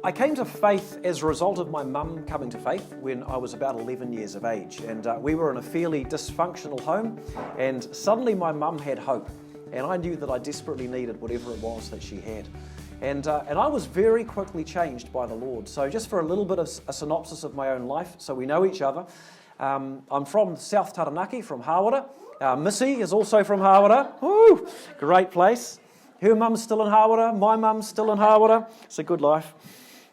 I came to faith as a result of my mum coming to faith when I was about 11 years of age, and we were in a fairly dysfunctional home, and suddenly my mum had hope, and I knew that I desperately needed whatever it was that she had. And I was very quickly changed by the Lord. So just for a little bit of a synopsis of my own life, so we know each other. I'm from South Taranaki, from Hawera. Missy is also from Hawera. Woo! Great place. Her mum's still in Hawera, my mum's still in Hawera. It's a good life.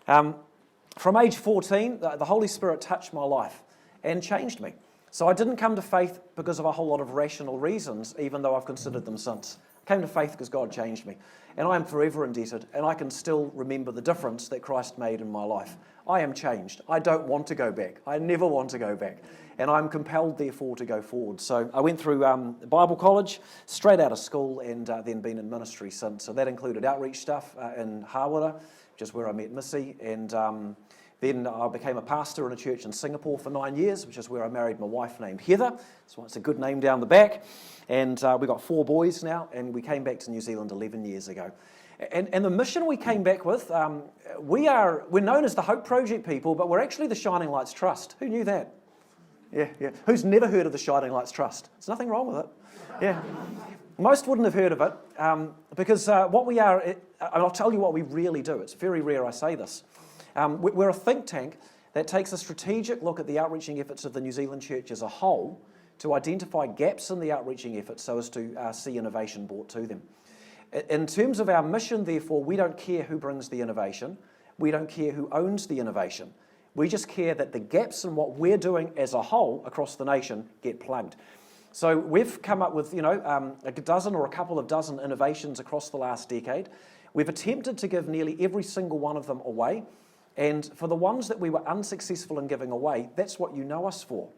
From age 14, the Holy Spirit touched my life and changed me. So I didn't come to faith because of a whole lot of rational reasons, even though I've considered them since. I came to faith because God changed me. And I am forever indebted, and I can still remember the difference that Christ made in my life. I am changed. I don't want to go back. I never want to go back. And I'm compelled, therefore, to go forward. So I went through Bible college, straight out of school, and then been in ministry since. So that included outreach stuff in Hawera, which is where I met Missy, and then I became a pastor in a church in Singapore for 9 years, which is where I married my wife named Heather. So it's a good name down the back. And we got 4 boys now, and we came back to New Zealand 11 years ago. And the mission we came back with, we're known as the Hope Project people, but we're actually the Shining Lights Trust. Who knew that? Yeah. Who's never heard of the Shining Lights Trust? There's nothing wrong with it. Yeah. Most wouldn't have heard of it, because what we are, and I'll tell you what we really do. It's very rare I say this. We're a think tank that takes a strategic look at the outreaching efforts of the New Zealand church as a whole to identify gaps in the outreaching efforts so as to see innovation brought to them. In terms of our mission, therefore, we don't care who brings the innovation. We don't care who owns the innovation. We just care that the gaps in what we're doing as a whole across the nation get plugged. So we've come up with, a dozen or a couple of dozen innovations across the last decade. We've attempted to give nearly every single one of them away. And for the ones that we were unsuccessful in giving away, that's what you know us for.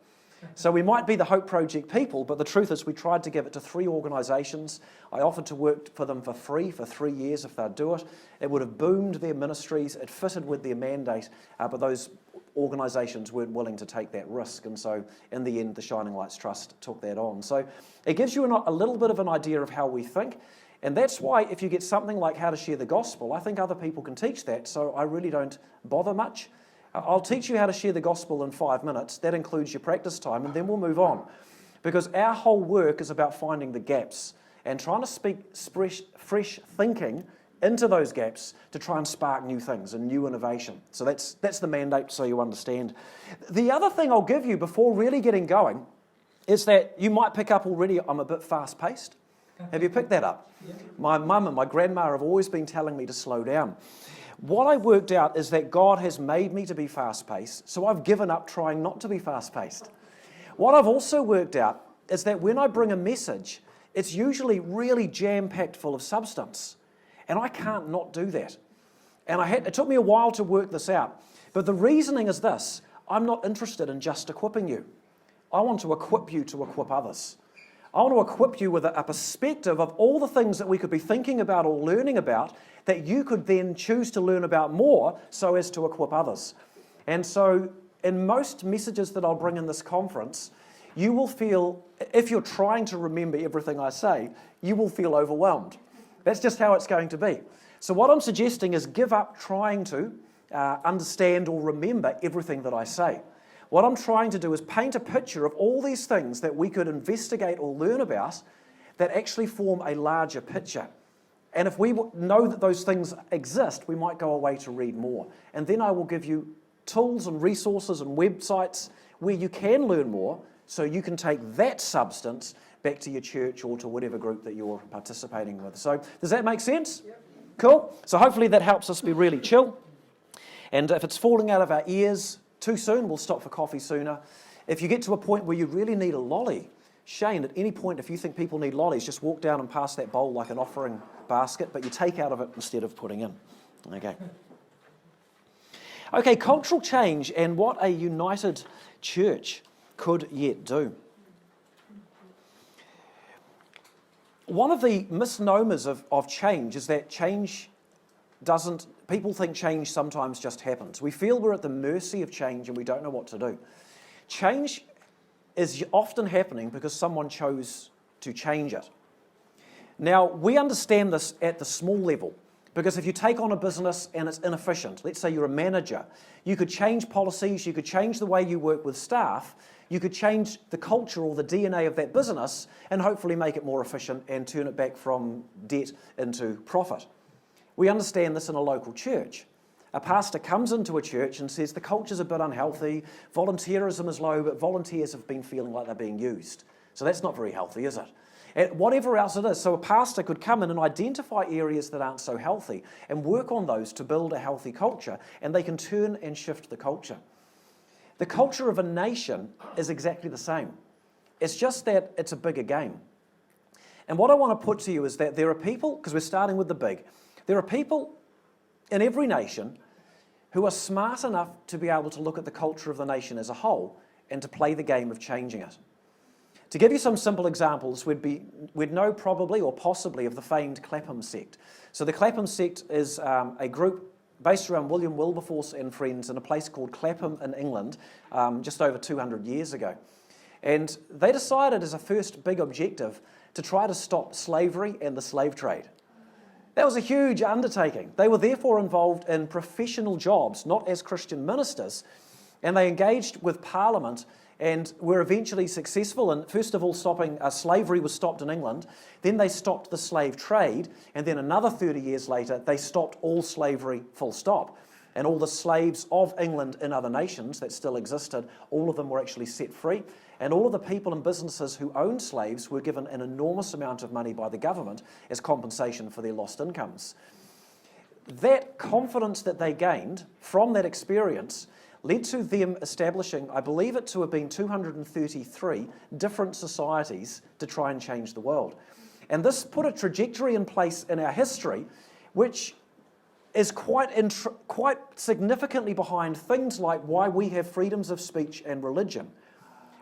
So we might be the Hope Project people, but the truth is we tried to give it to 3 organisations. I offered to work for them for free for 3 years if they'd do it. It would have boomed their ministries. It fitted with their mandate, but those organisations weren't willing to take that risk. And so in the end, the Shining Lights Trust took that on. So it gives you a little bit of an idea of how we think. And that's why if you get something like how to share the gospel, I think other people can teach that, so I really don't bother much. I'll teach you how to share the gospel in 5 minutes. That includes your practice time, and then we'll move on. Because our whole work is about finding the gaps and trying to speak fresh thinking into those gaps to try and spark new things and new innovation. So that's the mandate, so you understand. The other thing I'll give you before really getting going is that you might pick up already I'm a bit fast-paced. Have you picked that up? Yeah. My mum and my grandma have always been telling me to slow down. What I worked out is that God has made me to be fast-paced, so I've given up trying not to be fast-paced. What I've also worked out is that when I bring a message, it's usually really jam-packed full of substance, and I can't not do that. And it took me a while to work this out, but the reasoning is this: I'm not interested in just equipping you. I want to equip you to equip others. I want to equip you with a perspective of all the things that we could be thinking about or learning about that you could then choose to learn about more so as to equip others. And so in most messages that I'll bring in this conference, you will feel, if you're trying to remember everything I say, you will feel overwhelmed. That's just how it's going to be. So what I'm suggesting is give up trying to understand or remember everything that I say. What I'm trying to do is paint a picture of all these things that we could investigate or learn about that actually form a larger picture. And if we know that those things exist, we might go away to read more. And then I will give you tools and resources and websites where you can learn more so you can take that substance back to your church or to whatever group that you're participating with. So does that make sense? Yep. Cool. So hopefully that helps us be really chill. And if it's falling out of our ears too soon, we'll stop for coffee sooner. If you get to a point where you really need a lolly, Shane, at any point, if you think people need lollies, just walk down and pass that bowl like an offering basket, but you take out of it instead of putting in. Okay, cultural change and what a united church could yet do. One of the misnomers of change is that people think change sometimes just happens. We feel we're at the mercy of change and we don't know what to do. Change is often happening because someone chose to change it. Now, we understand this at the small level. Because if you take on a business and it's inefficient, let's say you're a manager, you could change policies, you could change the way you work with staff, you could change the culture or the DNA of that business and hopefully make it more efficient and turn it back from debt into profit. We understand this in a local church. A pastor comes into a church and says the culture's a bit unhealthy, volunteerism is low, but volunteers have been feeling like they're being used. So that's not very healthy, is it? And whatever else it is. So a pastor could come in and identify areas that aren't so healthy and work on those to build a healthy culture, and they can turn and shift the culture. The culture of a nation is exactly the same. It's just that it's a bigger game. And what I want to put to you is that there are people, because we're starting with the big, there are people in every nation who are smart enough to be able to look at the culture of the nation as a whole and to play the game of changing it. To give you some simple examples, we'd know probably or possibly of the famed Clapham sect. So the Clapham sect is a group based around William Wilberforce and friends in a place called Clapham in England just over 200 years ago. And they decided as a first big objective to try to stop slavery and the slave trade. That was a huge undertaking. They were therefore involved in professional jobs, not as Christian ministers, and they engaged with Parliament and were eventually successful in, first of all, stopping slavery was stopped in England, then they stopped the slave trade, and then another 30 years later, they stopped all slavery full stop. And all the slaves of England in other nations that still existed, all of them were actually set free, and all of the people and businesses who owned slaves were given an enormous amount of money by the government as compensation for their lost incomes. That confidence that they gained from that experience led to them establishing, I believe it to have been 233 different societies to try and change the world. And this put a trajectory in place in our history which is quite significantly behind things like why we have freedoms of speech and religion.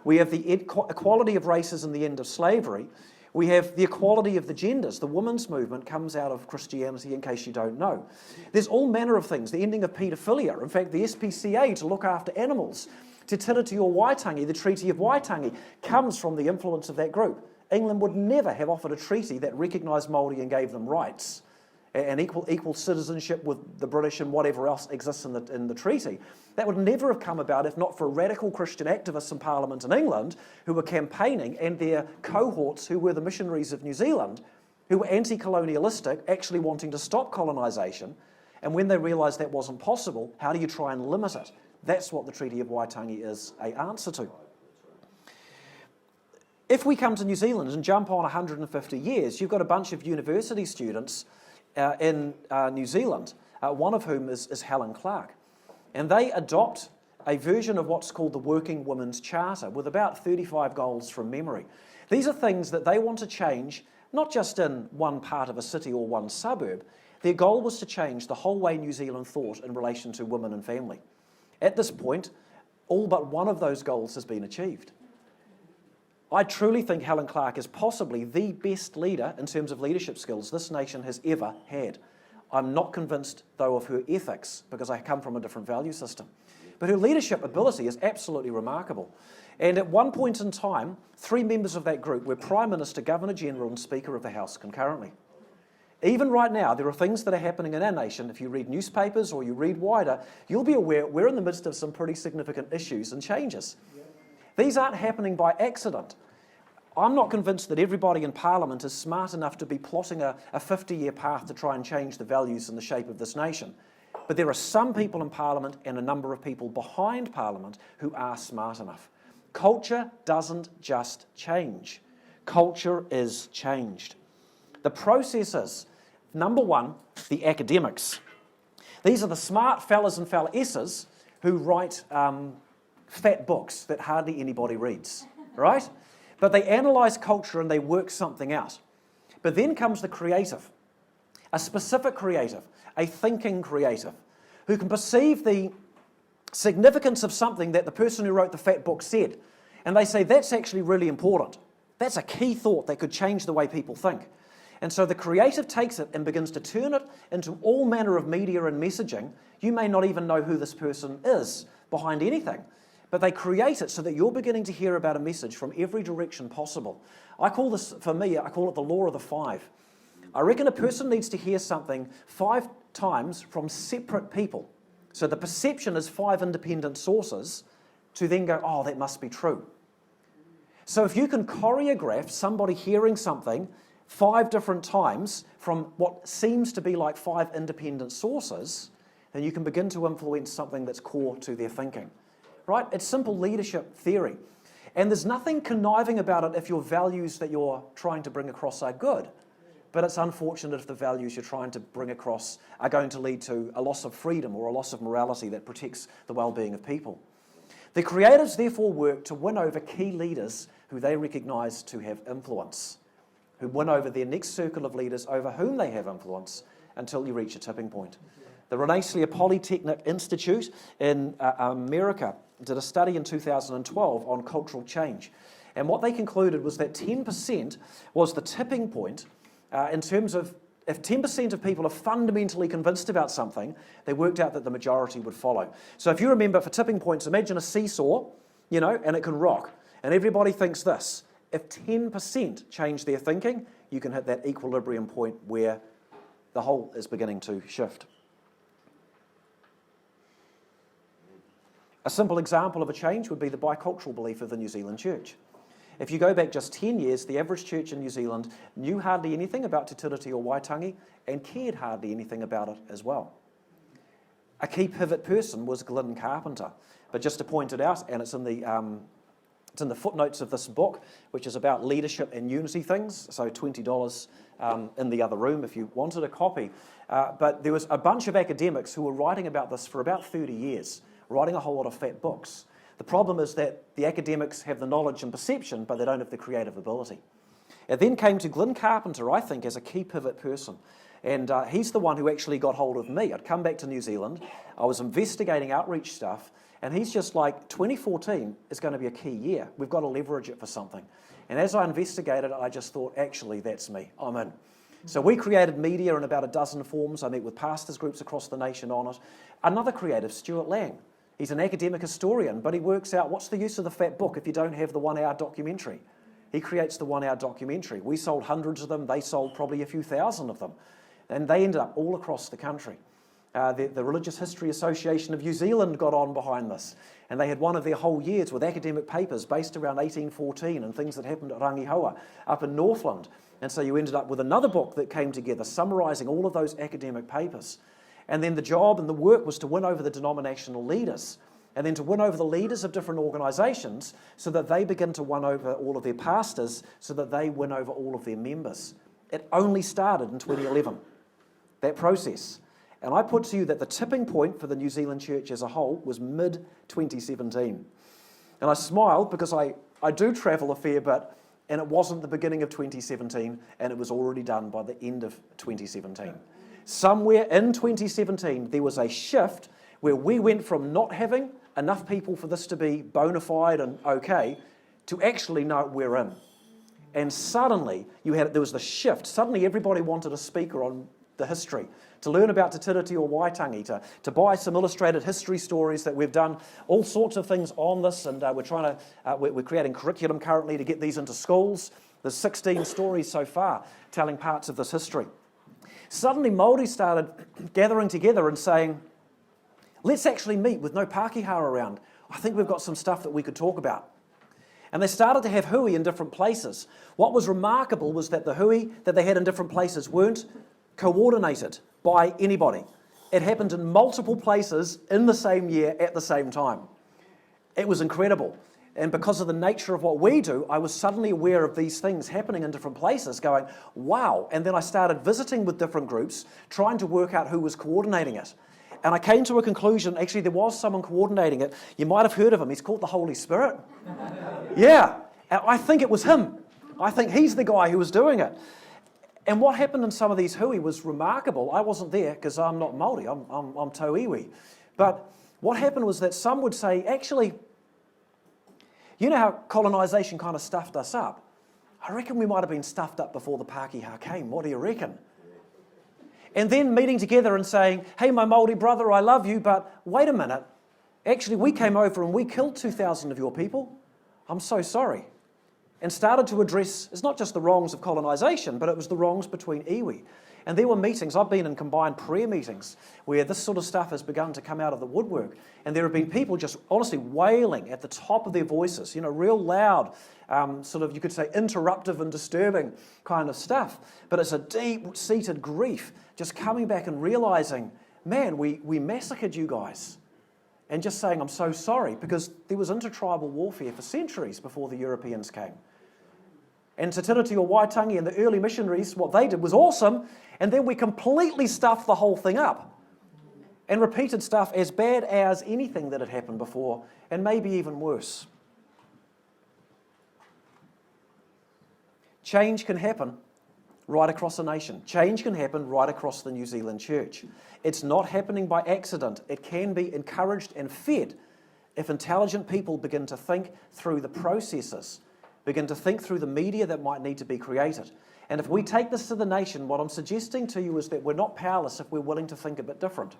We have the equality of races and the end of slavery. We have the equality of the genders. The women's movement comes out of Christianity, in case you don't know. There's all manner of things. The ending of paedophilia. In fact, the SPCA to look after animals. Te Tiriti o Waitangi, the Treaty of Waitangi, comes from the influence of that group. England would never have offered a treaty that recognised Māori and gave them rights and equal citizenship with the British and whatever else exists in the treaty. That would never have come about if not for radical Christian activists in Parliament in England who were campaigning, and their cohorts who were the missionaries of New Zealand, who were anti-colonialistic, actually wanting to stop colonisation. And when they realised that wasn't possible, how do you try and limit it? That's what the Treaty of Waitangi is an answer to. If we come to New Zealand and jump on 150 years, you've got a bunch of university students in New Zealand, one of whom is Helen Clark. And they adopt a version of what's called the Working Women's Charter with about 35 goals from memory. These are things that they want to change, not just in one part of a city or one suburb. Their goal was to change the whole way New Zealand thought in relation to women and family. At this point, all but one of those goals has been achieved. I truly think Helen Clark is possibly the best leader in terms of leadership skills this nation has ever had. I'm not convinced, though, of her ethics, because I come from a different value system. But her leadership ability is absolutely remarkable. And at one point in time, 3 members of that group were Prime Minister, Governor-General and Speaker of the House concurrently. Even right now, there are things that are happening in our nation. If you read newspapers or you read wider, you'll be aware we're in the midst of some pretty significant issues and changes. These aren't happening by accident. I'm not convinced that everybody in Parliament is smart enough to be plotting a 50-year path to try and change the values and the shape of this nation. But there are some people in Parliament and a number of people behind Parliament who are smart enough. Culture doesn't just change. Culture is changed. The process is, number one, the academics. These are the smart fellas and fellesses who write fat books that hardly anybody reads, right? But they analyse culture and they work something out. But then comes the creative, a specific creative, a thinking creative, who can perceive the significance of something that the person who wrote the fat book said. And they say, that's actually really important. That's a key thought that could change the way people think. And so the creative takes it and begins to turn it into all manner of media and messaging. You may not even know who this person is behind anything, but they create it so that you're beginning to hear about a message from every direction possible. I call this, for me, I call it the law of the 5. I reckon a person needs to hear something 5 times from separate people. So the perception is 5 independent sources to then go, oh, that must be true. So if you can choreograph somebody hearing something 5 different times from what seems to be like 5 independent sources, then you can begin to influence something that's core to their thinking. Right? It's simple leadership theory. And there's nothing conniving about it if your values that you're trying to bring across are good. But it's unfortunate if the values you're trying to bring across are going to lead to a loss of freedom or a loss of morality that protects the well-being of people. The creatives therefore work to win over key leaders who they recognise to have influence, who win over their next circle of leaders over whom they have influence until you reach a tipping point. The Rensselaer Polytechnic Institute in America did a study in 2012 on cultural change. And what they concluded was that 10% was the tipping point in terms of if 10% of people are fundamentally convinced about something, they worked out that the majority would follow. So if you remember, for tipping points, imagine a seesaw, and it can rock. And everybody thinks this. If 10% change their thinking, you can hit that equilibrium point where the whole is beginning to shift. A simple example of a change would be the bicultural belief of the New Zealand church. If you go back just 10 years, the average church in New Zealand knew hardly anything about Te Tiriti or Waitangi and cared hardly anything about it as well. A key pivot person was Glenn Carpenter. But just to point it out, and it's in the footnotes of this book, which is about leadership and unity things, so $20 in the other room if you wanted a copy. But there was a bunch of academics who were writing about this for about 30 years, writing a whole lot of fat books. The problem is that the academics have the knowledge and perception, but they don't have the creative ability. It then came to Glenn Carpenter, I think, as a key pivot person. And he's the one who actually got hold of me. I'd come back to New Zealand. I was investigating outreach stuff. And he's just like, 2014 is going to be a key year. We've got to leverage it for something. And as I investigated, I just thought, actually, that's me. I'm in. So we created media in about a dozen forms. I met with pastors groups across the nation on it. Another creative, Stuart Lang. He's an academic historian, but he works out what's the use of the fat book if you don't have the 1-hour documentary. He creates the 1-hour documentary. We sold hundreds of them. They sold probably a few thousand of them. And they ended up all across the country. The Religious History Association of New Zealand got on behind this. And they had one of their whole years with academic papers based around 1814 and things that happened at Rangihoa up in Northland. And so you ended up with another book that came together summarising all of those academic papers. And then the job and the work was to win over the denominational leaders and then to win over the leaders of different organisations so that they begin to win over all of their pastors so that they win over all of their members. It only started in 2011, that process. And I put to you that the tipping point for the New Zealand church as a whole was mid-2017. And I smiled because I do travel a fair bit, and it wasn't the beginning of 2017, and it was already done by the end of 2017. Somewhere in 2017, there was a shift where we went from not having enough people for this to be bona fide and okay to actually know we're in. And suddenly, there was the shift. Suddenly, everybody wanted a speaker on the history, to learn about Te Tiriti or Waitangi, to buy some illustrated history stories that we've done, all sorts of things on this, and we're creating curriculum currently to get these into schools. There's 16 stories so far telling parts of this history. Suddenly, Māori started gathering together and saying, let's actually meet with no Pākehā around. I think we've got some stuff that we could talk about. And they started to have hui in different places. What was remarkable was that the hui that they had in different places weren't coordinated by anybody. It happened in multiple places in the same year at the same time. It was incredible. And because of the nature of what we do, I was suddenly aware of these things happening in different places, going, wow. And then I started visiting with different groups, trying to work out who was coordinating it. And I came to a conclusion, actually there was someone coordinating it. You might have heard of him. He's called the Holy Spirit. Yeah, I think it was him. I think he's the guy who was doing it. And what happened in some of these hui was remarkable. I wasn't there because I'm not Māori, I'm tau iwi. But what happened was that some would say, actually, you know how colonisation kind of stuffed us up? I reckon we might have been stuffed up before the Pākehā came. What do you reckon? And then meeting together and saying, hey, my Māori brother, I love you, but wait a minute. Actually, we came over and we killed 2,000 of your people. I'm so sorry. and started to address, it's not just the wrongs of colonisation, but it was the wrongs between iwi. And there were meetings, I've been in combined prayer meetings, where this sort of stuff has begun to come out of the woodwork. And there have been people just honestly wailing at the top of their voices, real loud, sort of, you could say, interruptive and disturbing kind of stuff. But it's a deep-seated grief, just coming back and realising, man, we massacred you guys. And just saying, I'm so sorry, because there was intertribal warfare for centuries before the Europeans came. And Te Tiriti o Waitangi and the early missionaries, what they did was awesome, and then we completely stuffed the whole thing up and repeated stuff as bad as anything that had happened before, and maybe even worse. Change can happen right across a nation. Change can happen right across the New Zealand church. It's not happening by accident. It can be encouraged and fed if intelligent people begin to think through the processes, begin to think through the media that might need to be created. And if we take this to the nation, what I'm suggesting to you is that we're not powerless if we're willing to think a bit different.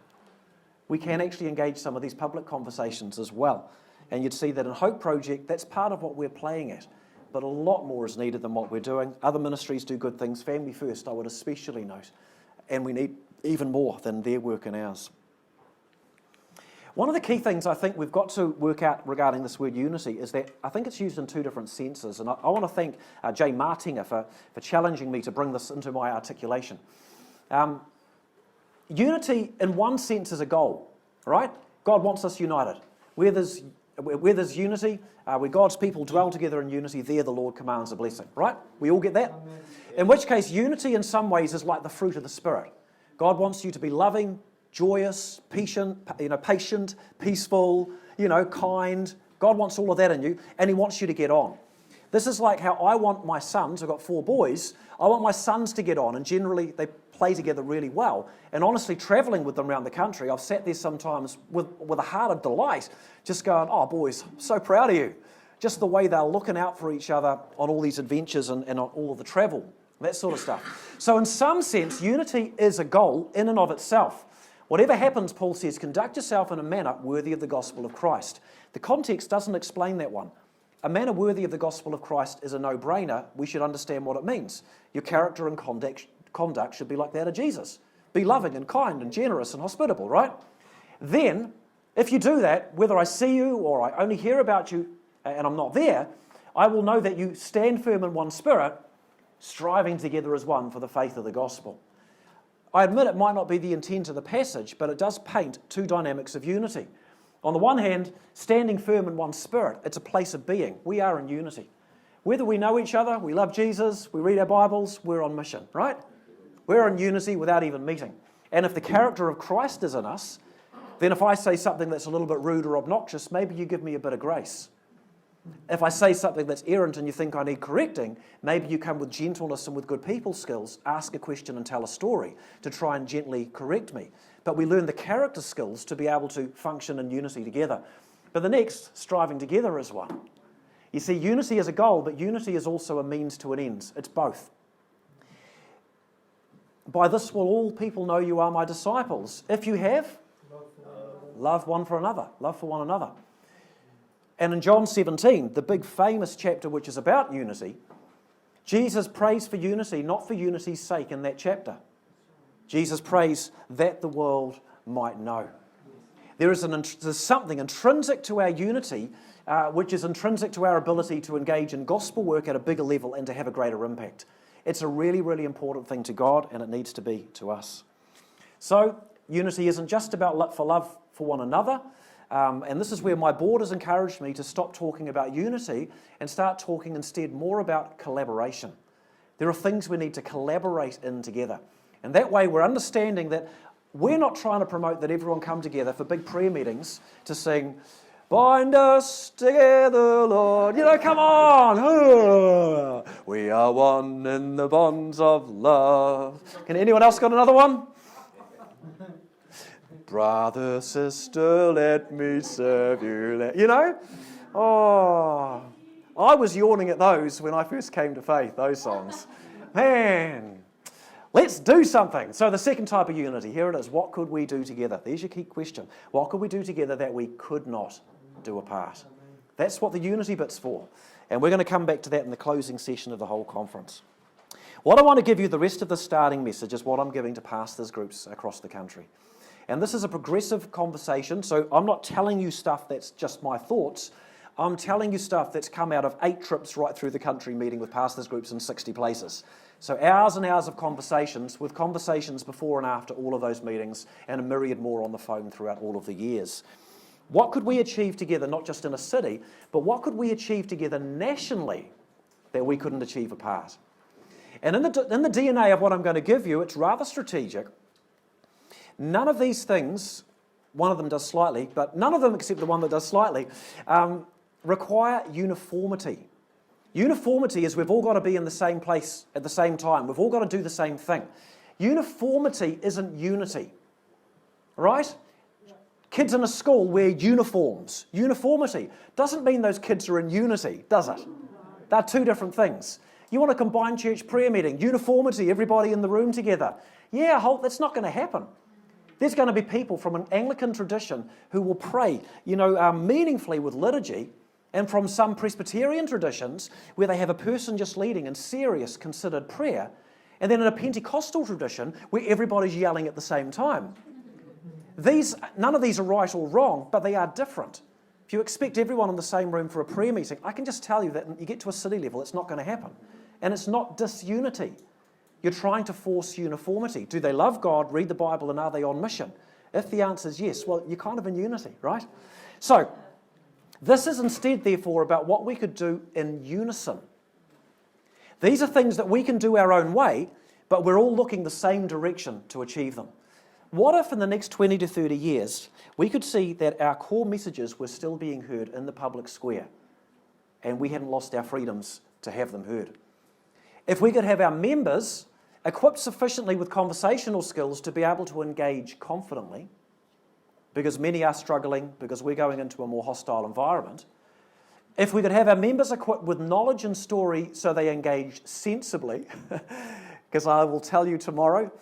We can actually engage some of these public conversations as well. And you'd see that in Hope Project, that's part of what we're playing at. But a lot more is needed than what we're doing. Other ministries do good things. Family First, I would especially note. And we need even more than their work and ours. One of the key things I think we've got to work out regarding this word unity is that I think it's used in two different senses. And I want to thank Jay Martinga for challenging me to bring this into my articulation. Unity, in one sense, is a goal, right? God wants us united. Where there's unity, where God's people dwell together in unity, there the Lord commands a blessing, right? We all get that? Amen. In which case, unity in some ways is like the fruit of the Spirit. God wants you to be loving, joyous, patient, peaceful, kind. God wants all of that in you, and He wants you to get on. This is like how I want my sons, I've got 4 boys, I want my sons to get on, and generally they play together really well. And honestly, travelling with them around the country, I've sat there sometimes with a heart of delight, just going, oh boys, I'm so proud of you. Just the way they're looking out for each other on all these adventures and on all of the travel, that sort of stuff. So in some sense, unity is a goal in and of itself. Whatever happens, Paul says, conduct yourself in a manner worthy of the gospel of Christ. The context doesn't explain that one. A manner worthy of the gospel of Christ is a no-brainer. We should understand what it means. Your character and conduct should be like that of Jesus. Be loving and kind and generous and hospitable, right? Then, if you do that, whether I see you or I only hear about you and I'm not there, I will know that you stand firm in one spirit, striving together as one for the faith of the gospel. I admit it might not be the intent of the passage, but it does paint two dynamics of unity. On the one hand, standing firm in one spirit, it's a place of being. We are in unity. Whether we know each other, we love Jesus, we read our Bibles, we're on mission, right? We're in unity without even meeting. And if the character of Christ is in us, then if I say something that's a little bit rude or obnoxious, maybe you give me a bit of grace. If I say something that's errant and you think I need correcting, maybe you come with gentleness and with good people skills, ask a question and tell a story to try and gently correct me. But we learn the character skills to be able to function in unity together. But the next, striving together as one. You see, unity is a goal, but unity is also a means to an end. It's both. By this will all people know you are my disciples. If you have, love one for another, love for one another. And in John 17, the big famous chapter which is about unity, Jesus prays for unity, not for unity's sake in that chapter. Jesus prays that the world might know. There's something intrinsic to our unity, which is intrinsic to our ability to engage in gospel work at a bigger level and to have a greater impact. It's a really, really important thing to God, and it needs to be to us. So, unity isn't just about love for one another, and this is where my board has encouraged me to stop talking about unity and start talking instead more about collaboration. There are things we need to collaborate in together. And that way we're understanding that we're not trying to promote that everyone come together for big prayer meetings to sing, bind us together, Lord. Come on. We are one in the bonds of love. Can anyone else got another one? Brother, sister, let me serve you. Oh, I was yawning at those when I first came to faith, those songs. Man, let's do something. So the second type of unity, here it is. What could we do together? There's your key question. What could we do together that we could not do apart? That's what the unity bit's for. And we're going to come back to that in the closing session of the whole conference. What I want to give you the rest of the starting message is what I'm giving to pastors' groups across the country. And this is a progressive conversation, so I'm not telling you stuff that's just my thoughts. I'm telling you stuff that's come out of 8 trips right through the country meeting with pastors' groups in 60 places. So hours and hours of conversations, with conversations before and after all of those meetings, and a myriad more on the phone throughout all of the years. What could we achieve together, not just in a city, but what could we achieve together nationally that we couldn't achieve apart? And in the DNA of what I'm going to give you, it's rather strategic. None of these things, one of them does slightly, but none of them except the one that does slightly, require uniformity. Uniformity is we've all got to be in the same place at the same time. We've all got to do the same thing. Uniformity isn't unity, right? Kids in a school wear uniforms. Uniformity doesn't mean those kids are in unity, does it? They're 2 different things. You want a combined church prayer meeting, uniformity, everybody in the room together. Yeah, that's not going to happen. There's going to be people from an Anglican tradition who will pray, meaningfully with liturgy, and from some Presbyterian traditions where they have a person just leading in serious, considered prayer, and then in a Pentecostal tradition where everybody's yelling at the same time. None of these are right or wrong, but they are different. If you expect everyone in the same room for a prayer meeting, I can just tell you that you get to a city level, it's not going to happen. And it's not disunity. You're trying to force uniformity. Do they love God, read the Bible, and are they on mission? If the answer is yes, well, you're kind of in unity, right? So, this is instead, therefore, about what we could do in unison. These are things that we can do our own way, but we're all looking the same direction to achieve them. What if in the next 20 to 30 years, we could see that our core messages were still being heard in the public square, and we hadn't lost our freedoms to have them heard? If we could have our members equipped sufficiently with conversational skills to be able to engage confidently, because many are struggling because we're going into a more hostile environment. If we could have our members equipped with knowledge and story so they engage sensibly, because I will tell you tomorrow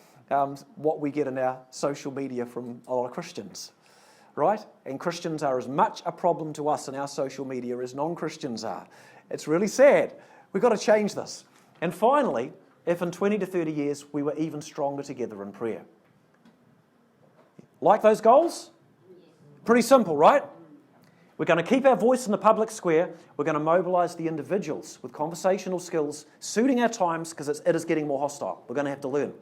what we get in our social media from a lot of Christians, right? And Christians are as much a problem to us in our social media as non-Christians are. It's really sad. We've got to change this. And finally, if in 20 to 30 years we were even stronger together in prayer. Like those goals? Pretty simple, right? We're going to keep our voice in the public square. We're going to mobilise the individuals with conversational skills, suiting our times because it is getting more hostile. We're going to have to learn.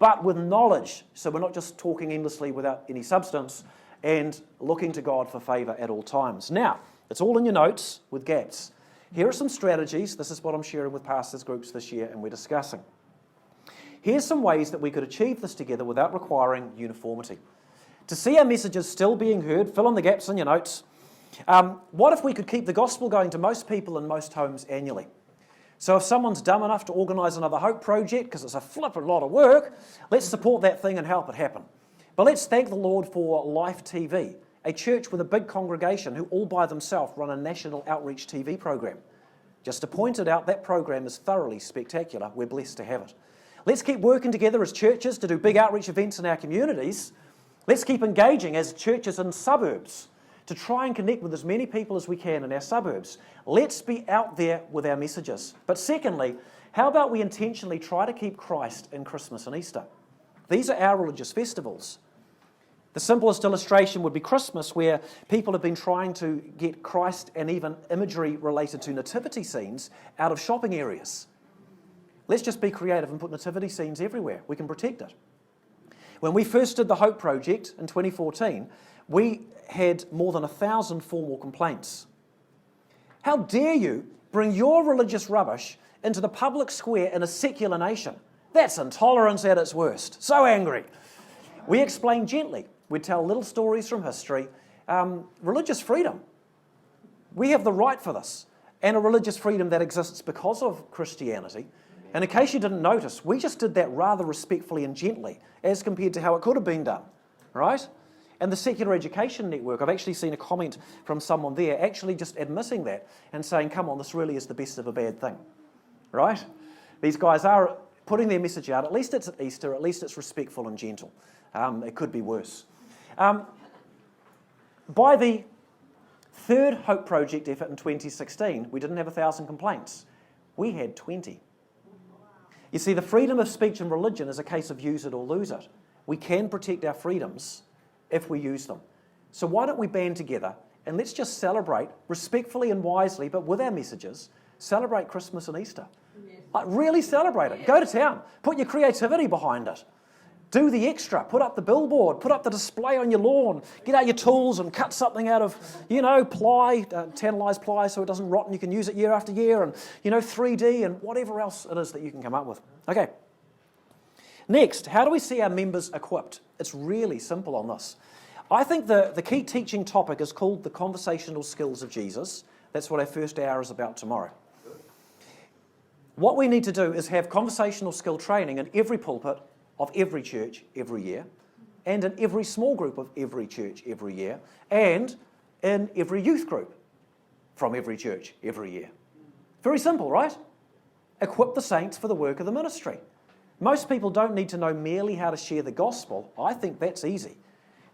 But with knowledge, so we're not just talking endlessly without any substance, and looking to God for favour at all times. Now, it's all in your notes with gaps. Here are some strategies. This is what I'm sharing with pastors' groups this year and we're discussing. Here's some ways that we could achieve this together without requiring uniformity. To see our messages still being heard, fill in the gaps in your notes. What if we could keep the gospel going to most people in most homes annually? So if someone's dumb enough to organise another Hope project, because it's a flippin' lot of work, let's support that thing and help it happen. But let's thank the Lord for Life TV, a church with a big congregation who all by themselves run a national outreach TV program. Just to point it out, that program is thoroughly spectacular. We're blessed to have it. Let's keep working together as churches to do big outreach events in our communities. Let's keep engaging as churches in suburbs to try and connect with as many people as we can in our suburbs. Let's be out there with our messages. But secondly, how about we intentionally try to keep Christ in Christmas and Easter? These are our religious festivals. The simplest illustration would be Christmas, where people have been trying to get Christ and even imagery related to nativity scenes out of shopping areas. Let's just be creative and put nativity scenes everywhere. We can protect it. When we first did the Hope Project in 2014, we had more than 1,000 formal complaints. How dare you bring your religious rubbish into the public square in a secular nation? That's intolerance at its worst. So angry. We explain gently. We tell little stories from history. Religious freedom. We have the right for this. And a religious freedom that exists because of Christianity. And in case you didn't notice, we just did that rather respectfully and gently as compared to how it could have been done, right? And the Secular Education Network, I've actually seen a comment from someone there actually just admitting that and saying, come on, this really is the best of a bad thing, right? These guys are putting their message out. At least it's at Easter, at least it's respectful and gentle. It could be worse. By the Third Hope Project effort in 2016, we didn't have 1,000 complaints. We had 20. You see, the freedom of speech and religion is a case of use it or lose it. We can protect our freedoms if we use them. So why don't we band together and let's just celebrate, respectfully and wisely, but with our messages, celebrate Christmas and Easter. Like, really celebrate it. Go to town. Put your creativity behind it. Do the extra. Put up the billboard. Put up the display on your lawn. Get out your tools and cut something out of, ply, tantalised ply so it doesn't rot and you can use it year after year, and, 3D and whatever else it is that you can come up with. Okay. Next, how do we see our members equipped? It's really simple on this. I think the key teaching topic is called the conversational skills of Jesus. That's what our first hour is about tomorrow. What we need to do is have conversational skill training in every pulpit of every church every year, and in every small group of every church every year, and in every youth group from every church every year. Very simple, right? Equip the saints for the work of the ministry. Most people don't need to know merely how to share the gospel. I think that's easy.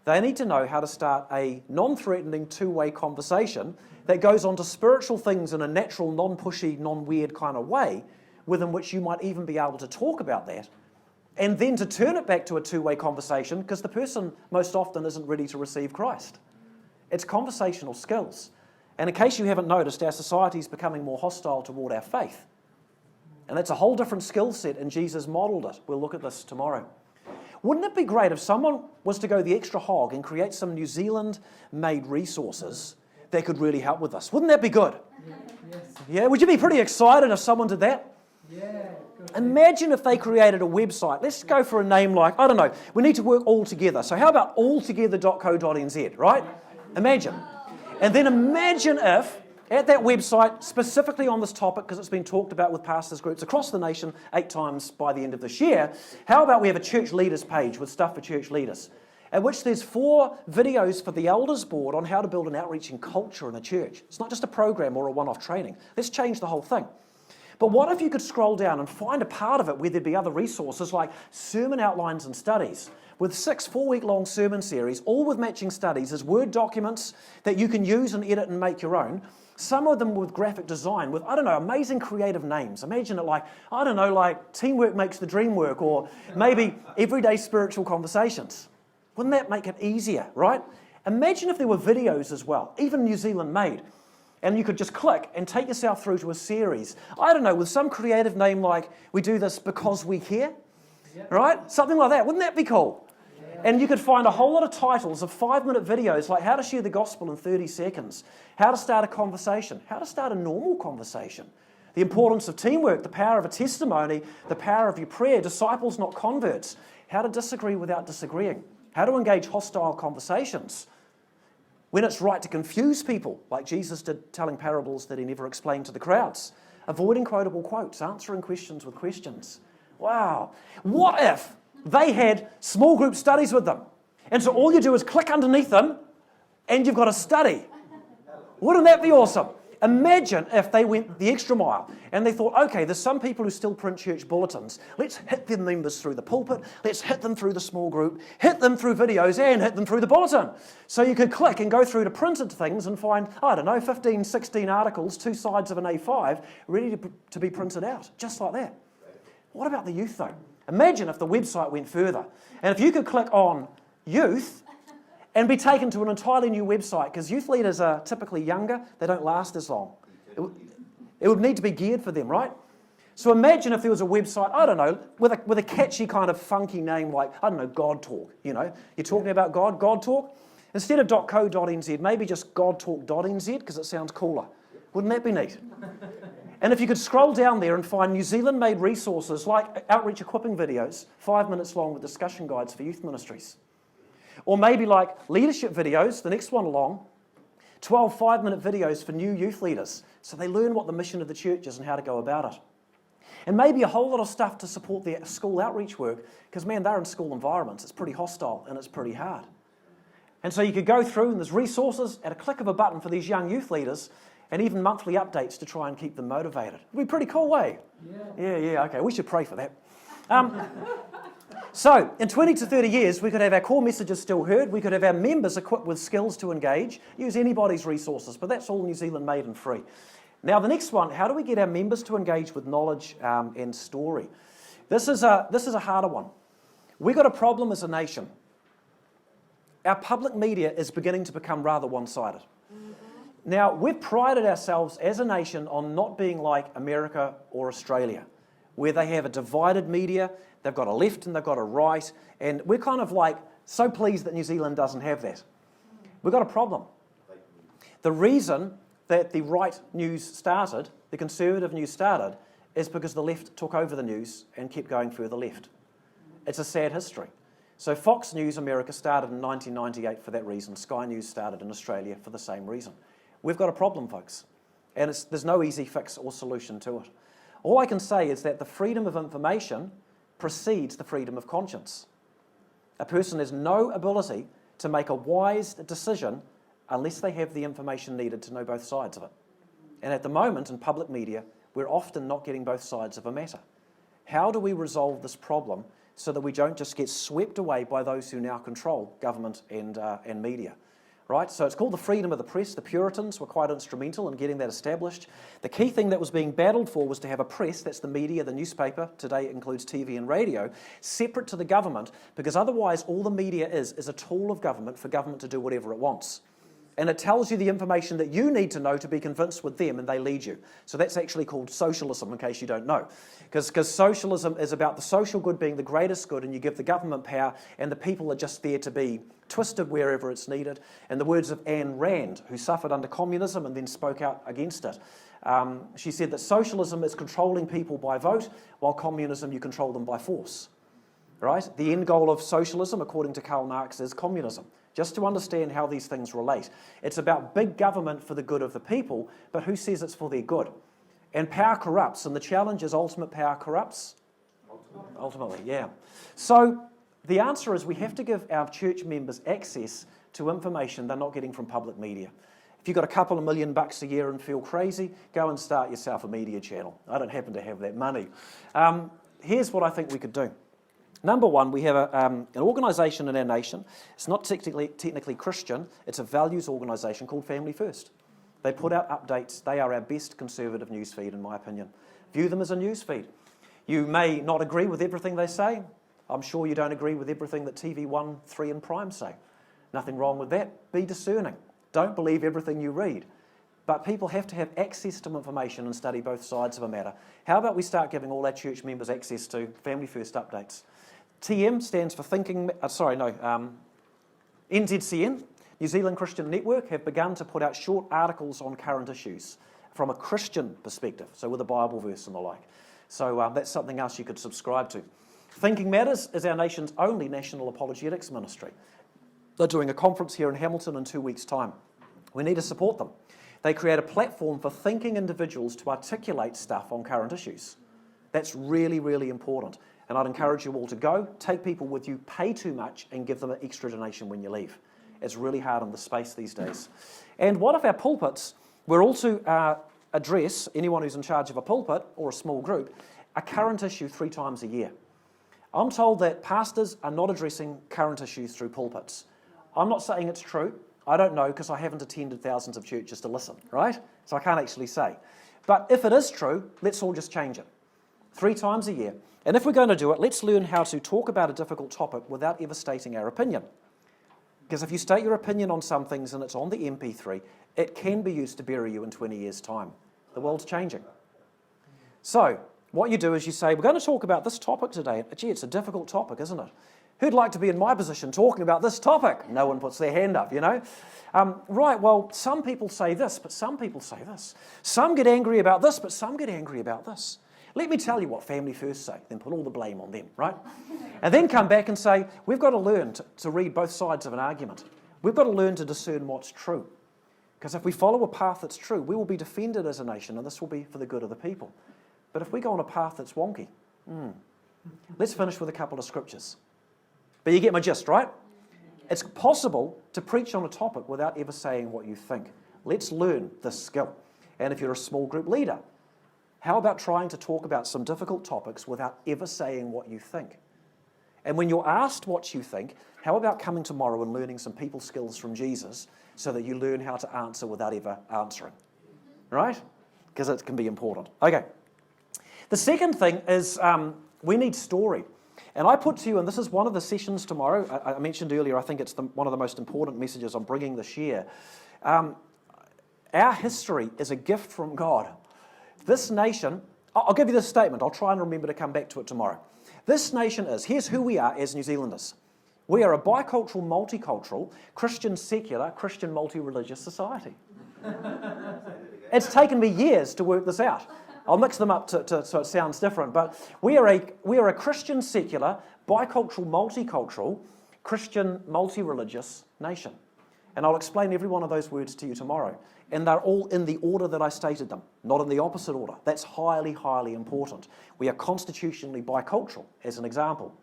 They need to know how to start a non-threatening two-way conversation that goes on to spiritual things in a natural, non-pushy, non-weird kind of way, within which you might even be able to talk about that, and then to turn it back to a two-way conversation because the person most often isn't ready to receive Christ. It's conversational skills. And in case you haven't noticed, our society is becoming more hostile toward our faith. And that's a whole different skill set, and Jesus modelled it. We'll look at this tomorrow. Wouldn't it be great if someone was to go the extra hog and create some New Zealand-made resources that could really help with this? Wouldn't that be good? Yes. Yeah, would you be pretty excited if someone did that? Yeah. Imagine if they created a website. Let's go for a name like, I don't know, we need to work all together. So how about alltogether.co.nz, right? Imagine. And then imagine if at that website, specifically on this topic, because it's been talked about with pastors groups across the nation 8 times by the end of this year, how about we have a church leaders page with stuff for church leaders, at which there's 4 videos for the elders board on how to build an outreaching culture in a church. It's not just a program or a one-off training. Let's change the whole thing. But what if you could scroll down and find a part of it where there'd be other resources like sermon outlines and studies, with 6 4-week-long sermon series, all with matching studies as Word documents that you can use and edit and make your own. Some of them with graphic design, with, amazing creative names. Imagine it like Teamwork Makes the Dream Work, or maybe Everyday Spiritual Conversations. Wouldn't that make it easier, right? Imagine if there were videos as well, even New Zealand made, and you could just click and take yourself through to a series. With some creative name like, we do this because we care, right? Something like that. Wouldn't that be cool? And you could find a whole lot of titles of 5-minute videos like how to share the gospel in 30 seconds, how to start a conversation, how to start a normal conversation, the importance of teamwork, the power of a testimony, the power of your prayer, disciples not converts, how to disagree without disagreeing, how to engage hostile conversations, when it's right to confuse people, like Jesus did telling parables that he never explained to the crowds, avoiding quotable quotes, answering questions with questions. Wow. What if they had small group studies with them? And so all you do is click underneath them and you've got a study. Wouldn't that be awesome? Imagine if they went the extra mile and they thought, okay, there's some people who still print church bulletins. Let's hit them members through the pulpit. Let's hit them through the small group, hit them through videos, and hit them through the bulletin. So you could click and go through to printed things and find, 15, 16 articles, 2 sides of an A5, ready to be printed out, just like that. What about the youth, though? Imagine if the website went further. And if you could click on youth and be taken to an entirely new website, because youth leaders are typically younger, they don't last as long. It would need to be geared for them, right? So imagine if there was a website, with a catchy kind of funky name like, God Talk, You're talking about God Talk? Instead of .co.nz, maybe just godtalk.nz, because it sounds cooler. Wouldn't that be neat? And if you could scroll down there and find New Zealand-made resources like outreach equipping videos, 5 minutes long with discussion guides for youth ministries. Or maybe like leadership videos, the next one along, 12 5-minute videos for new youth leaders, so they learn what the mission of the church is and how to go about it. And maybe a whole lot of stuff to support their school outreach work, because they're in school environments. It's pretty hostile and it's pretty hard. And so you could go through and there's resources at a click of a button for these young youth leaders, and even monthly updates to try and keep them motivated. It'd be a pretty cool way. Yeah, okay, we should pray for that. So, in 20 to 30 years, we could have our core messages still heard, we could have our members equipped with skills to engage, use anybody's resources, but that's all New Zealand made and free. Now, the next one, how do we get our members to engage with knowledge and story? This is a harder one. We've got a problem as a nation. Our public media is beginning to become rather one-sided. Now, we've prided ourselves as a nation on not being like America or Australia, where they have a divided media, they've got a left and they've got a right, and we're kind of like so pleased that New Zealand doesn't have that. We've got a problem. The reason that the right news started, the conservative news started, is because the left took over the news and kept going further left. It's a sad history. So Fox News America started in 1998 for that reason. Sky News started in Australia for the same reason. We've got a problem, folks, and there's no easy fix or solution to it. All I can say is that the freedom of information precedes the freedom of conscience. A person has no ability to make a wise decision unless they have the information needed to know both sides of it. And at the moment, in public media, we're often not getting both sides of a matter. How do we resolve this problem so that we don't just get swept away by those who now control government and media? Right? So it's called the freedom of the press. The Puritans were quite instrumental in getting that established. The key thing that was being battled for was to have a press, that's the media, the newspaper, today it includes TV and radio, separate to the government, because otherwise all the media is a tool of government for government to do whatever it wants. And it tells you the information that you need to know to be convinced with them, and they lead you. So that's actually called socialism, in case you don't know. Because socialism is about the social good being the greatest good, and you give the government power, and the people are just there to be twisted wherever it's needed. In the words of Ayn Rand, who suffered under communism and then spoke out against it, she said that socialism is controlling people by vote, while communism, you control them by force. Right? The end goal of socialism, according to Karl Marx, is communism. Just to understand how these things relate. It's about big government for the good of the people, but who says it's for their good? And power corrupts, and the challenge is ultimate power corrupts? Ultimately, yeah. So the answer is we have to give our church members access to information they're not getting from public media. If you've got a couple of $1 million a year and feel crazy, go and start yourself a media channel. I don't happen to have that money. Here's what I think we could do. Number one, we have an organisation in our nation. It's not technically Christian. It's a values organisation called Family First. They put out updates. They are our best conservative news feed, in my opinion. View them as a news feed. You may not agree with everything they say. I'm sure you don't agree with everything that TV1, 3 and Prime say. Nothing wrong with that. Be discerning. Don't believe everything you read. But people have to have access to information and study both sides of a matter. How about we start giving all our church members access to Family First updates? TM stands for NZCN, New Zealand Christian Network, have begun to put out short articles on current issues from a Christian perspective, so with a Bible verse and the like. So that's something else you could subscribe to. Thinking Matters is our nation's only national apologetics ministry. They're doing a conference here in Hamilton in 2 weeks' time. We need to support them. They create a platform for thinking individuals to articulate stuff on current issues. That's really, really important. And I'd encourage you all to go, take people with you, pay too much, and give them an extra donation when you leave. It's really hard in the space these days. And what if our pulpits were all to address, anyone who's in charge of a pulpit or a small group, a current issue 3 times a year? I'm told that pastors are not addressing current issues through pulpits. I'm not saying it's true. I don't know, because I haven't attended thousands of churches to listen, right? So I can't actually say. But if it is true, let's all just change it. 3 times a year. And if we're going to do it, let's learn how to talk about a difficult topic without ever stating our opinion. Because if you state your opinion on some things and it's on the MP3, it can be used to bury you in 20 years' time. The world's changing. So what you do is you say, we're going to talk about this topic today. Gee, it's a difficult topic, isn't it? Who'd like to be in my position talking about this topic? No one puts their hand up, you know. Right, well, some people say this, but some people say this. Some get angry about this, but some get angry about this. Let me tell you what Family First say, then put all the blame on them, right? And then come back and say, we've got to learn to read both sides of an argument. We've got to learn to discern what's true. Because if we follow a path that's true, we will be defended as a nation, and this will be for the good of the people. But if we go on a path that's wonky, let's finish with a couple of scriptures. But you get my gist, right? It's possible to preach on a topic without ever saying what you think. Let's learn this skill. And if you're a small group leader, how about trying to talk about some difficult topics without ever saying what you think? And when you're asked what you think, how about coming tomorrow and learning some people skills from Jesus so that you learn how to answer without ever answering? Right? Because it can be important. Okay. The second thing is we need story. And I put to you, and this is one of the sessions tomorrow, I mentioned earlier, I think it's one of the most important messages I'm bringing this year. Our history is a gift from God. This nation, I'll give you this statement, I'll try and remember to come back to it tomorrow. This nation here's who we are as New Zealanders. We are a bicultural, multicultural, Christian secular, Christian multi-religious society. It's taken me years to work this out. I'll mix them up so it sounds different, but we are a Christian secular, bicultural, multicultural, Christian multi-religious nation. And I'll explain every one of those words to you tomorrow. And they're all in the order that I stated them, not in the opposite order. That's highly, highly important. We are constitutionally bicultural, as an example.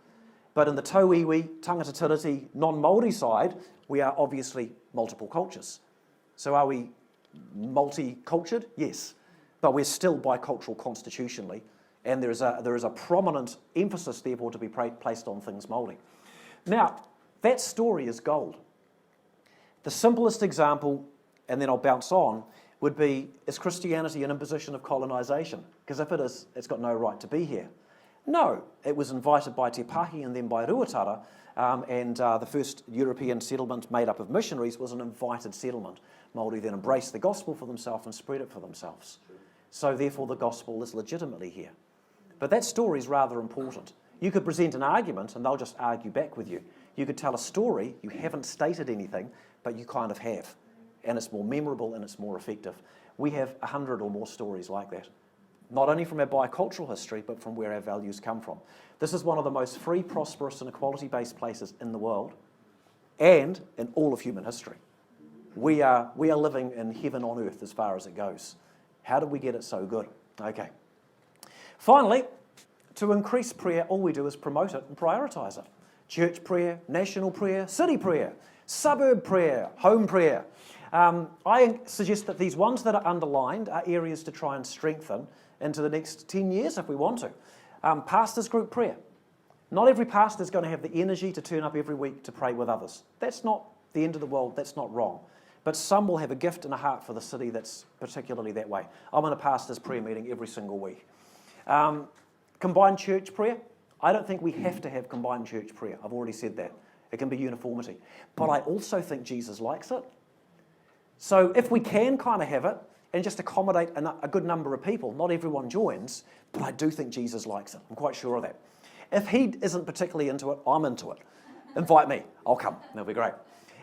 But in the tauiwi, tangata tiriti, non-Māori side, we are obviously multiple cultures. So are we multicultured? Yes. But we're still bicultural constitutionally, and there is a prominent emphasis, therefore, to be placed on things Māori. Now, that story is gold. The simplest example, and then I'll bounce on, would be, is Christianity an imposition of colonisation? Because if it is, it's got no right to be here. No, it was invited by Te Pahi and then by Ruatara, and the first European settlement made up of missionaries was an invited settlement. Māori then embraced the gospel for themselves and spread it for themselves. So therefore the gospel is legitimately here. But that story is rather important. You could present an argument and they'll just argue back with you. You could tell a story, you haven't stated anything, but you kind of have. And it's more memorable and it's more effective. We have 100 or more stories like that. Not only from our bicultural history, but from where our values come from. This is one of the most free, prosperous and equality-based places in the world and in all of human history. We are living in heaven on earth as far as it goes. How did we get it so good? Okay. Finally, to increase prayer, all we do is promote it and prioritise it. Church prayer, national prayer, city prayer, suburb prayer, home prayer. I suggest that these ones that are underlined are areas to try and strengthen into the next 10 years if we want to. Pastors' group prayer. Not every pastor is going to have the energy to turn up every week to pray with others. That's not the end of the world. That's not wrong. But some will have a gift and a heart for the city that's particularly that way. I'm in a pastor's prayer meeting every single week. Combined church prayer. I don't think we have to have combined church prayer. I've already said that. It can be uniformity. But I also think Jesus likes it. So if we can kind of have it and just accommodate a good number of people, not everyone joins, but I do think Jesus likes it. I'm quite sure of that. If he isn't particularly into it, I'm into it. Invite me. I'll come. That'll be great.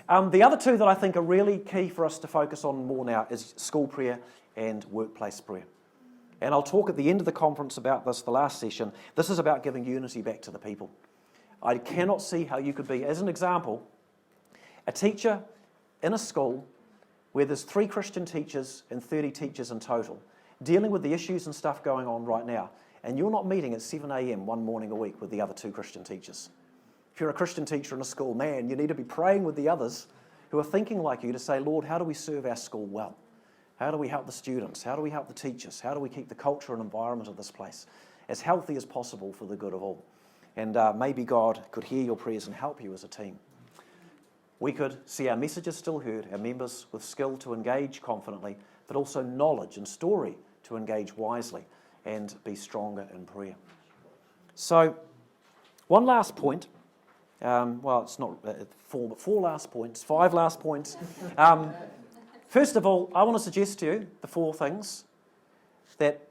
The other two that I think are really key for us to focus on more now is school prayer and workplace prayer. And I'll talk at the end of the conference about this, the last session. This is about giving unity back to the people. I cannot see how you could be, as an example, a teacher in a school where there's 3 Christian teachers and 30 teachers in total, dealing with the issues and stuff going on right now, and you're not meeting at 7 a.m. one morning a week with the other 2 Christian teachers. If you're a Christian teacher in a school, man, you need to be praying with the others who are thinking like you to say, Lord, how do we serve our school well? How do we help the students? How do we help the teachers? How do we keep the culture and environment of this place as healthy as possible for the good of all? And maybe God could hear your prayers and help you as a team. We could see our messages still heard, our members with skill to engage confidently, but also knowledge and story to engage wisely and be stronger in prayer. So, one last point. Well, it's not 4, but 4 last points, 5 last points. First of all, I want to suggest to you the 4 things that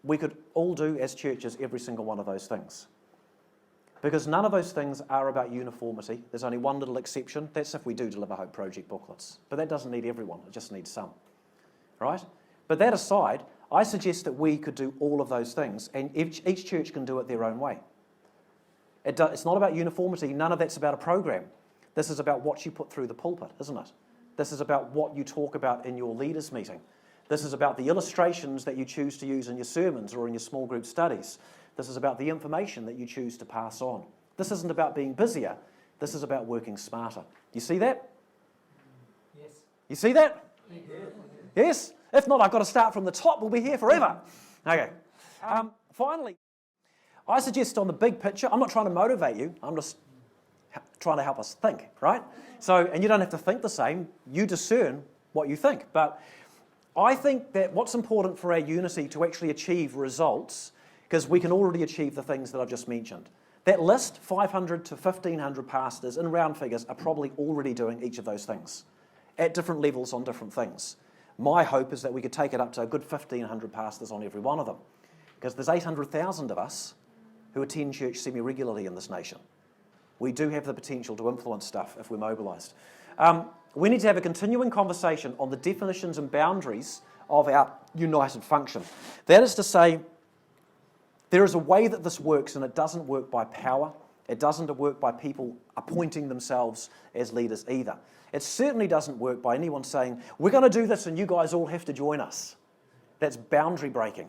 we could all do as churches, every single one of those things. Because none of those things are about uniformity. There's only one little exception. That's if we do deliver Hope Project booklets. But that doesn't need everyone. It just needs some. Right? But that aside, I suggest that we could do all of those things, and each church can do it their own way. It's not about uniformity. None of that's about a program. This is about what you put through the pulpit, isn't it? This is about what you talk about in your leaders' meeting. This is about the illustrations that you choose to use in your sermons or in your small group studies. This is about the information that you choose to pass on. This isn't about being busier. This is about working smarter. You see that? Yes. You see that? Yes. Yes? If not, I've got to start from the top. We'll be here forever. Okay. Finally, I suggest on the big picture, I'm not trying to motivate you, I'm just trying to help us think, right? So, and you don't have to think the same, you discern what you think. But I think that what's important for our unity to actually achieve results, because we can already achieve the things that I've just mentioned. That list, 500 to 1,500 pastors in round figures are probably already doing each of those things at different levels on different things. My hope is that we could take it up to a good 1,500 pastors on every one of them, because there's 800,000 of us who attend church semi-regularly in this nation. We do have the potential to influence stuff if we're mobilised. We need to have a continuing conversation on the definitions and boundaries of our united function. That is to say, there is a way that this works, and it doesn't work by power. It doesn't work by people appointing themselves as leaders either. It certainly doesn't work by anyone saying, we're going to do this and you guys all have to join us. That's boundary breaking.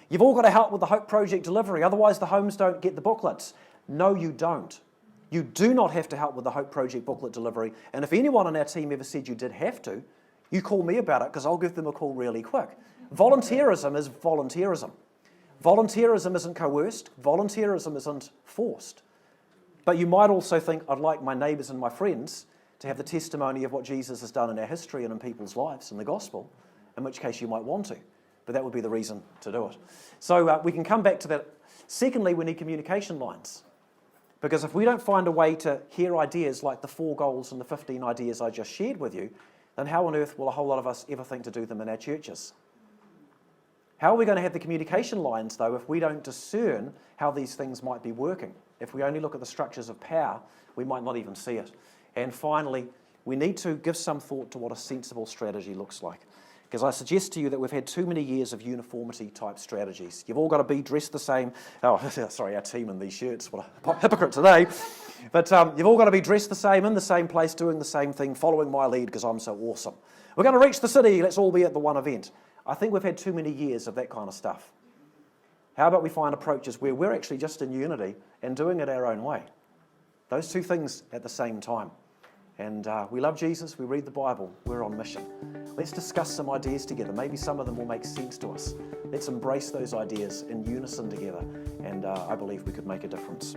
You've all got to help with the Hope Project delivery, otherwise the homes don't get the booklets. No, you don't. You do not have to help with the Hope Project booklet delivery. And if anyone on our team ever said you did have to, you call me about it, because I'll give them a call really quick. Volunteerism is volunteerism. Volunteerism isn't coerced. Volunteerism isn't forced. But you might also think, I'd like my neighbours and my friends to have the testimony of what Jesus has done in our history and in people's lives in the gospel, in which case you might want to. But that would be the reason to do it. So we can come back to that. Secondly, we need communication lines. Because if we don't find a way to hear ideas like the 4 goals and the 15 ideas I just shared with you, then how on earth will a whole lot of us ever think to do them in our churches? How are we going to have the communication lines, though, if we don't discern how these things might be working? If we only look at the structures of power, we might not even see it. And finally, we need to give some thought to what a sensible strategy looks like. Because I suggest to you that we've had too many years of uniformity type strategies. You've all got to be dressed the same. Oh, sorry, our team in these shirts. What a hypocrite today. But you've all got to be dressed the same, in the same place, doing the same thing, following my lead because I'm so awesome. We're going to reach the city. Let's all be at the one event. I think we've had too many years of that kind of stuff. How about we find approaches where we're actually just in unity and doing it our own way? Those two things at the same time. And we love Jesus, we read the Bible, we're on mission. Let's discuss some ideas together. Maybe some of them will make sense to us. Let's embrace those ideas in unison together, and I believe we could make a difference.